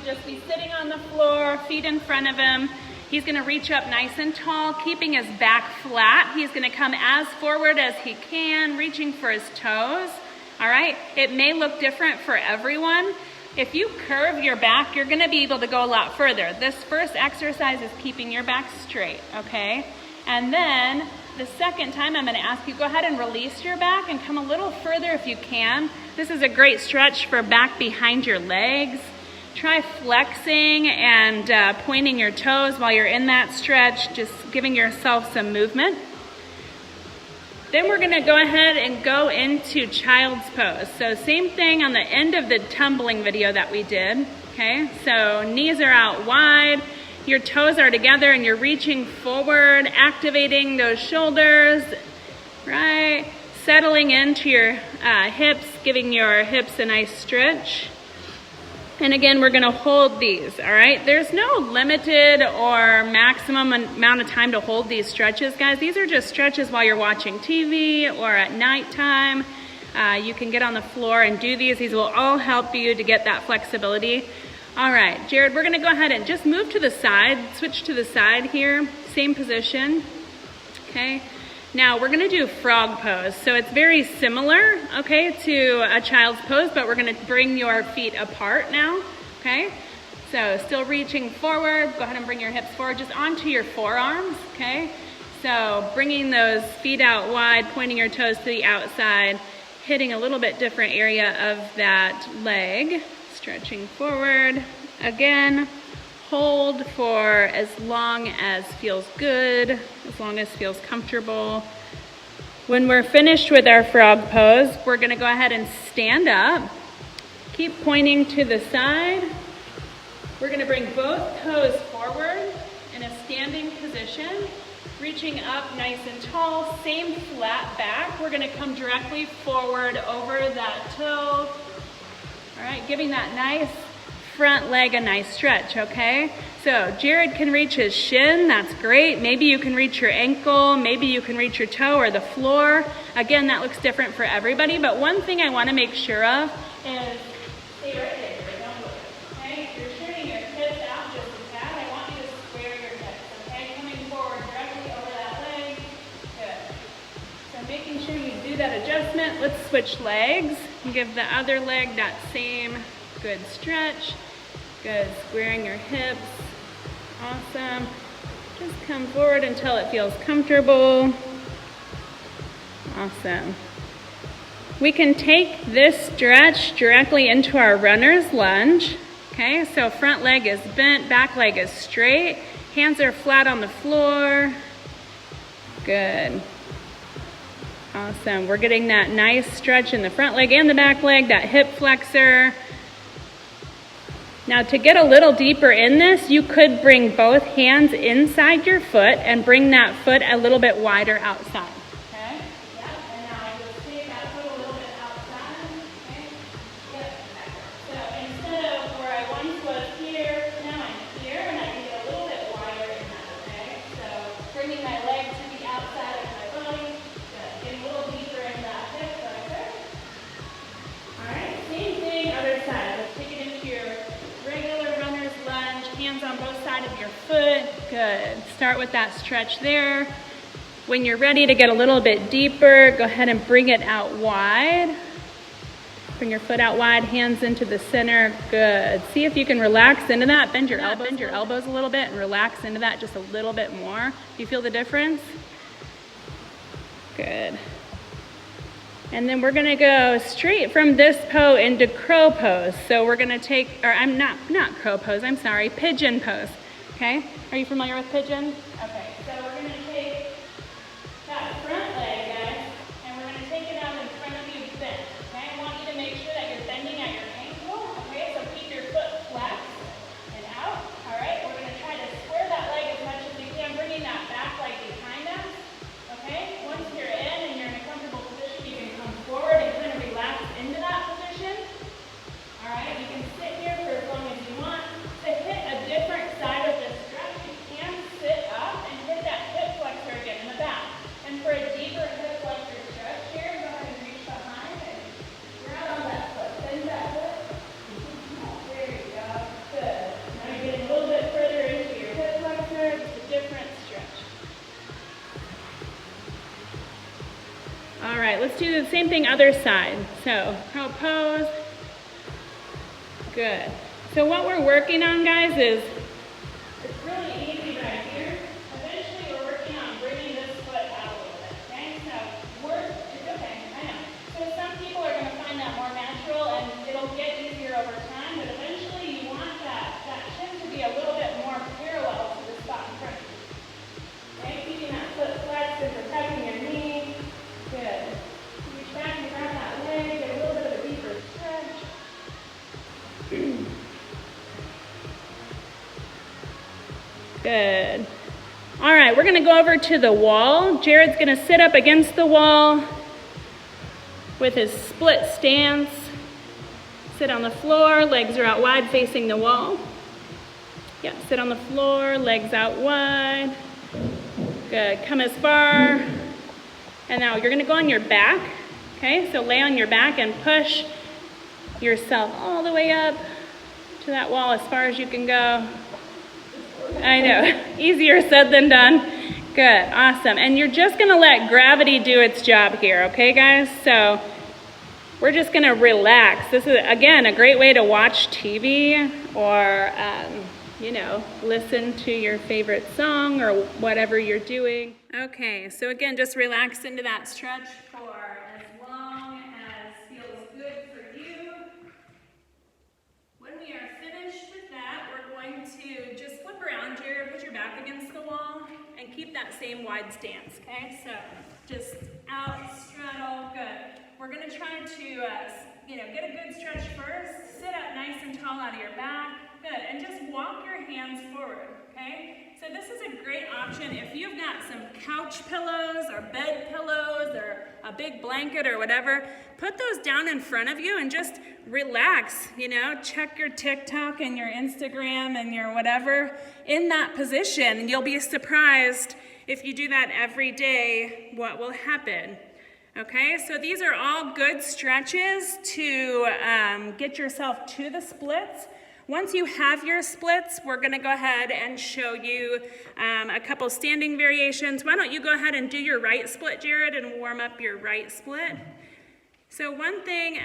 just be sitting on the floor, feet in front of him. He's gonna reach up nice and tall, keeping his back flat. He's gonna come as forward as he can, reaching for his toes. All right, it may look different for everyone. If you curve your back, you're gonna be able to go a lot further. This first exercise is keeping your back straight, okay? And then the second time I'm gonna ask you, go ahead and release your back and come a little further if you can. This is a great stretch for back behind your legs. Try flexing and pointing your toes while you're in that stretch, just giving yourself some movement. Then we're gonna go ahead and go into child's pose. So same thing on the end of the tumbling video that we did, okay? So knees are out wide, your toes are together and you're reaching forward, activating those shoulders, right? Settling into your hips, giving your hips a nice stretch. And again, we're gonna hold these, all right? There's no limited or maximum amount of time to hold these stretches, guys. These are just stretches while you're watching TV or at nighttime. You can get on the floor and do these. These will all help you to get that flexibility. All right, Jared, we're gonna go ahead and just move to the side, switch to the side here, same position, okay? Now we're gonna do frog pose. So it's very similar, okay, to a child's pose, but we're gonna bring your feet apart now, okay? So still reaching forward, go ahead and bring your hips forward, just onto your forearms, okay? So bringing those feet out wide, pointing your toes to the outside, hitting a little bit different area of that leg, stretching forward. Again, hold for as long as feels good, as long as feels comfortable. When we're finished with our frog pose, we're gonna go ahead and stand up. Keep pointing to the side. We're gonna bring both toes forward in a standing position, reaching up nice and tall, same flat back. We're gonna come directly forward over that toe. All right, giving that nice front leg a nice stretch, okay? So Jared can reach his shin, that's great. Maybe you can reach your ankle, maybe you can reach your toe or the floor. Again, that looks different for everybody, but one thing I wanna make sure of is, stay right there, don't move, okay? You're turning your hips out just a tad. I want you to square your hips, okay? Coming forward directly over that leg, good. So making sure you do that adjustment. Let's switch legs and give the other leg that same good stretch. Good, squaring your hips. Awesome. Just come forward until it feels comfortable. Awesome. We can take this stretch directly into our runner's lunge. Okay, so front leg is bent, back leg is straight. Hands are flat on the floor. Good. Awesome. We're getting that nice stretch in the front leg and the back leg, that hip flexor. Now to get a little deeper in this, you could bring both hands inside your foot and bring that foot a little bit wider outside. Okay? Yep, and now just take that foot a little bit outside. Okay? Yep. So instead of where I once was here, now I'm here, and I can get a little bit wider in that, okay? So bringing my leg to the outside of my body, getting a little deeper in that hip flexor. All right, same thing, other side. Let's take it into your regular runner's lunge, hands on both sides of your foot. Good. Start with that stretch there. When you're ready to get a little bit deeper, go ahead and bring it out wide. Bring your foot out wide, hands into the center. Good. See if you can relax into that. Bend your elbows a little bit and relax into that just a little bit more. Do you feel the difference? Good. And then we're gonna go straight from this pose into crow pose. So we're gonna take, or I'm not crow pose, I'm sorry, pigeon pose, okay? Are you familiar with pigeon? Okay, so we're gonna take that front leg, guys, and we're gonna take it out in front of you bent, okay? I want you to make sure that you're bending at your ankle, okay? So keep your foot flat and out, all right? We're gonna try to square that leg as much as we can, bringing that back leg behind us, okay? Once you're in and you're in a comfortable position, you can come forward and kind of relax into that position. All right, you can sit here for as long as you want. To hit a different side of the stretch, you can sit up and do the same thing other side. So pose. Good. So what we're working on, guys, is it's really easy right here. Eventually we're working on bringing this foot out a little bit, okay? So it's okay, I know. So some people are going to find that more natural and it'll get easier over time, but eventually you want that shin to be a little bit more parallel to the spot in front of you. Okay, keeping that foot flexed and protecting your knee. Good. Reach back and grab that leg, get a little bit of a deeper stretch. Good. All right, we're gonna go over to the wall. Jared's gonna sit up against the wall with his split stance. Sit on the floor, legs are out wide facing the wall. Yeah, sit on the floor, legs out wide. Good, come as far. And now you're gonna go on your back. Okay, so lay on your back and push yourself all the way up to that wall as far as you can go. I know, easier said than done. Good, awesome. And you're just gonna let gravity do its job here, okay guys? So we're just gonna relax. This is, again, a great way to watch TV or, you know, listen to your favorite song or whatever you're doing. Okay, so again, just relax into that stretch for as long as feels good for you. When we are finished with that, we're going to just flip around, Jared, put your back against the wall, and keep that same wide stance, okay? So just out, straddle, good. We're gonna try to, you know, get a good stretch first, sit up nice and tall out of your back, good, and just walk your hands forward, okay? So this is a great option if you've got some couch pillows or bed pillows or a big blanket or whatever, put those down in front of you and just relax, you know, check your TikTok and your Instagram and your whatever in that position. And you'll be surprised if you do that every day, what will happen. Okay, so these are all good stretches to get yourself to the splits. Once you have your splits, we're gonna go ahead and show you a couple standing variations. Why don't you go ahead and do your right split, Jared, and warm up your right split. So one thing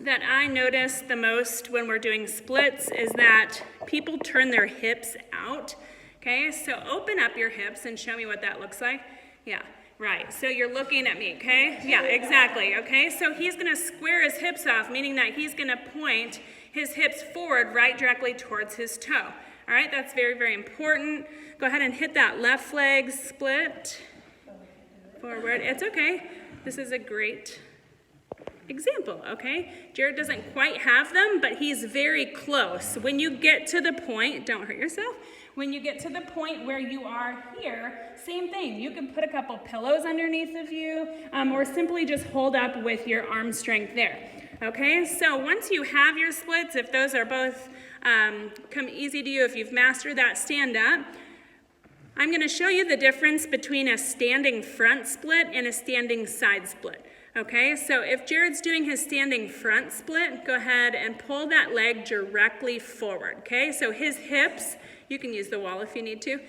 that I notice the most when we're doing splits is that people turn their hips out. Okay, so open up your hips and show me what that looks like. Yeah. Right, so you're looking at me, okay? Yeah, exactly, okay? So he's gonna square his hips off, meaning that he's gonna point his hips forward right directly towards his toe. All right, that's very, very important. Go ahead and hit that left leg split forward. It's okay. This is a great example, okay? Jared doesn't quite have them, but he's very close. When you get to the point, don't hurt yourself. When you get to the point where you are here, same thing. You can put a couple pillows underneath of you or simply just hold up with your arm strength there. Okay, so once you have your splits, if those are both come easy to you, if you've mastered that stand up, I'm gonna show you the difference between a standing front split and a standing side split. Okay, so if Jared's doing his standing front split, go ahead and pull that leg directly forward, okay? So his hips, you can use the wall if you need to.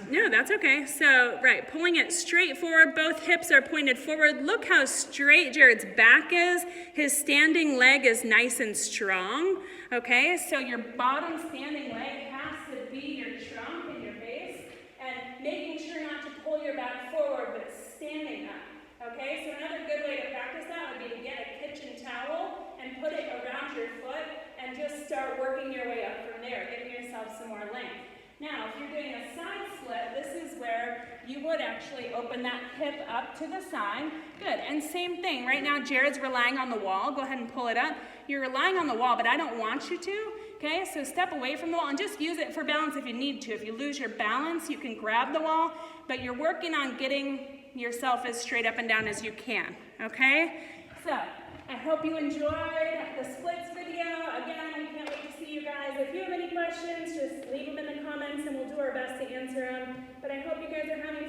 No, that's okay. So, right, pulling it straight forward, both hips are pointed forward. Look how straight Jared's back is. His standing leg is nice and strong, okay? So your bottom standing leg has to be your trunk and your base, and making sure not to pull your back forward, but standing up. Okay, so another good way to practice that would be to get a kitchen towel and put it around your foot and just start working your way up from there, giving yourself some more length. Now, if you're doing a side split, this is where you would actually open that hip up to the side. Good, and same thing. Right now, Jared's relying on the wall. Go ahead and pull it up. You're relying on the wall, but I don't want you to. Okay, so step away from the wall and just use it for balance if you need to. If you lose your balance, you can grab the wall, but you're working on getting yourself as straight up and down as you can, okay? So, I hope you enjoyed the splits video. Again, we can't wait to see you guys. If you have any questions, just leave them in the comments and we'll do our best to answer them. But I hope you guys are having